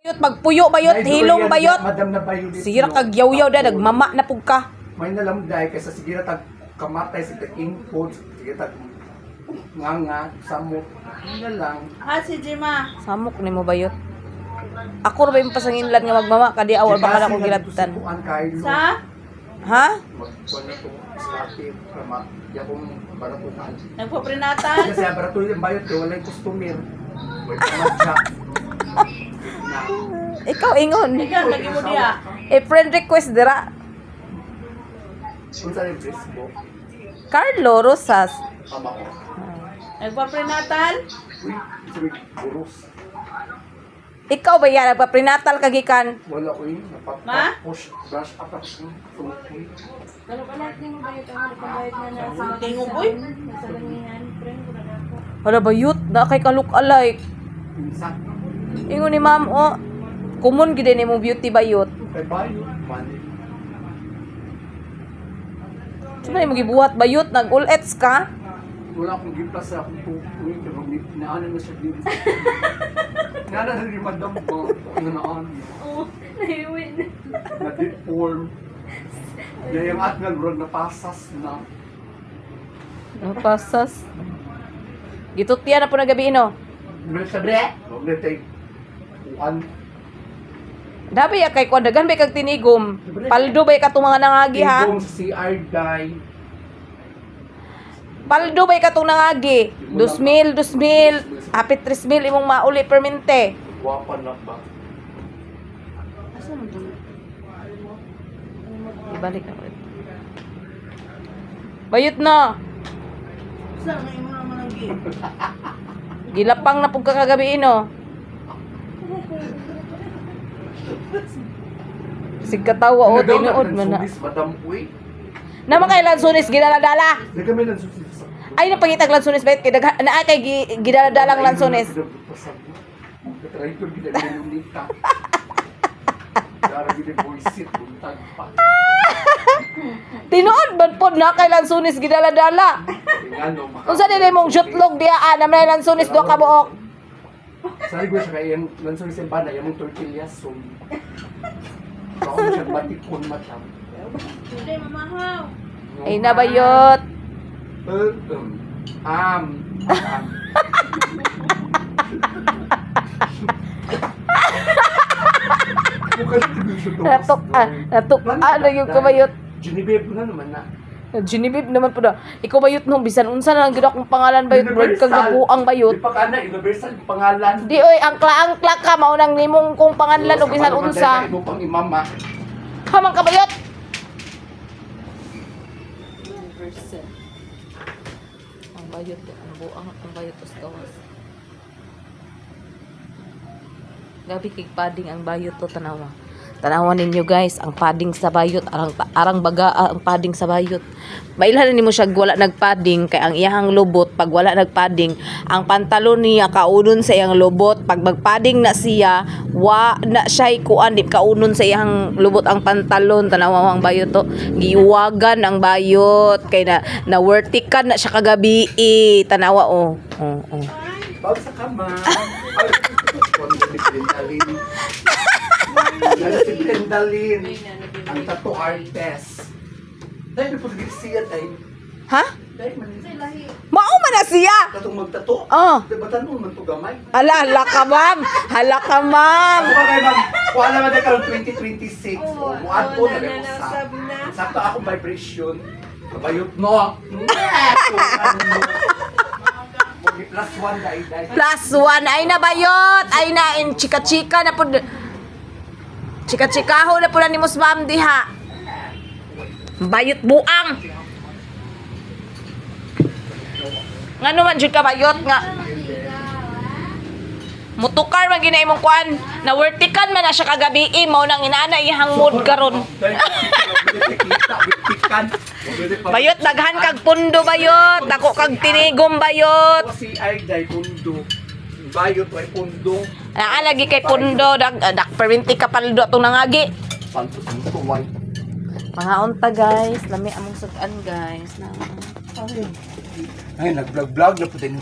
Bayot, magpuyo bayot, hilong bayot. Madam na bayo dito. Sira kag yaw-yaw da, nagmama na pug ka. May nalamday kaysa sige na tag kamatay sa input, sige tag nga samot. Ano lang. Si Jima. Samok ni mo bayot. Ako ra ba yung pasanginlan nga magmama kadi awal baka na kong gilabtan. Sa? Ha? Magkuhan na itong slati, kama, yakong baratuhan. Nagpo-prenatal? Kasi ang baratuhan yung bayot, wala yung customer. Wala yung madyak. Ikaw ingon. Ikaw, lagi mo diya. Friend request dira. Kung saan yung Facebook, Carlo Rosas. kama ko. Nagpo-prenatal? Uy, sabi, burus. Ikaw ba yan nagpa-prenatal kagikan? Wala ko yun, Ma? push, brush up ako. Tumukoy. Tingog, boy. Wala bayot na kay kaluk-alay. Minsan, Ingon ni ma'am o. Common gid ni mo beauty bayot. kay bayo, man. Sino mo gibuhat bayot nag-ulets ka? Wala akong giplas sa akong tukoy, pero naanan na siya dito. Naanan na rin madam ko, ano naan. Oo, nahiwin. Na-deform. Yung atngal, bro, napasas na. Ano pasas? Gitutya na po na gabi no. Ano sabi? Huwag na tayo. Uwan. Dabi ya kay kwadagan bay kag tinigom. Paldo bay katong mga nangagi ha. Tigong sa CR die. Paldo bay katong nangagi. 2,000, 2,000, hapit 3,000 imong mauli permente. Wapan na ba? Asa mo dun? Ibalik na ulit. Bayot na. Saan na imo naman ang gate? Gilapang na pug kagabi no. Sig katawa o tinuod man na. Sulis, madam, uy. Naman kay lansunis gidaladala. Hindi kami nang sulis. Ay na pangitag lansunis bayot kay daghan na kay gidaladalang lansunis. Try ko gila nilunita. Dara gila buisit, buntag pa. Tinuod man pod na kay lansunis gidaladala. Tingano, Unsa dili mong jutlog diya naman lansunis do ka buok. Sabi ko siya kaya yung lansunis yung bana, yung tortillas, so. Baka mo siya batikon mata. Hindi, mamahaw. Ay nabayot. Um. Natuk ano yung kabayot. Genevieve na naman na. Genevieve naman po na. Ikaw bayot nung bisan unsa na lang gid akong pangalan bayot bro kag nabuang bayot. Di pa ka na universal yung pangalan. Di oy angkla-angkla ka mao nang nimong kung pangalan og bisan unsa. Imo pang imama. Hamang kabayot. Ang bayot ang buang ang bayot us gawas. Gabi kay pading ang bayot to tanawa. Tanawan ninyo guys, ang pading sa bayot, arang baga ang pading sa bayot. Mailhan nimo siya wala nagpading kay ang iyang lubot pag wala nagpading, ang pantalon niya kaunon sa iyang lubot. Pag magpading na siya, wa na siya kuan di kaunon sa iyang lubot ang pantalon. Tanawa ang bayot to. Giwagan ang bayot kay na vertical na siya kagabi. Tanawa oh. Bawal sa kama. Si Glendalyn, ang tattoo artist. Dahil na po siya tayo. Ha? Dahil man Mao man na siya. katong magtato. Oh. Diba tanong man to gamay? Hala ka ma'am. Hala ka ma'am. Ano ba kayo ma'am? Kuha naman na karoon 2026. Muad po na rin sa. Sakto akong vibration. Kabayot no. Plus one dahil. Plus 1 ay na bayot. Ay na in chika-chika na po. Chika-chikaho na po na ni Mus Ma'am diha. Bayot buang. Ngano man jud ka bayot nga. Mutukar man ginay mong kuan. Na vertical man na siya kagabi mao nang inaana ihang mood karon. Bayot daghan kag pundo bayot. Dako kag tinigom bayot. Si ay dai pundo. Bayot ay pundo. Naa lagi kay pundo dak perminti ka paldo atong nangagi. Pantos ang tuway. Mga unta guys, lami among sudan guys. Na Ay, nag-vlog-vlog na po din.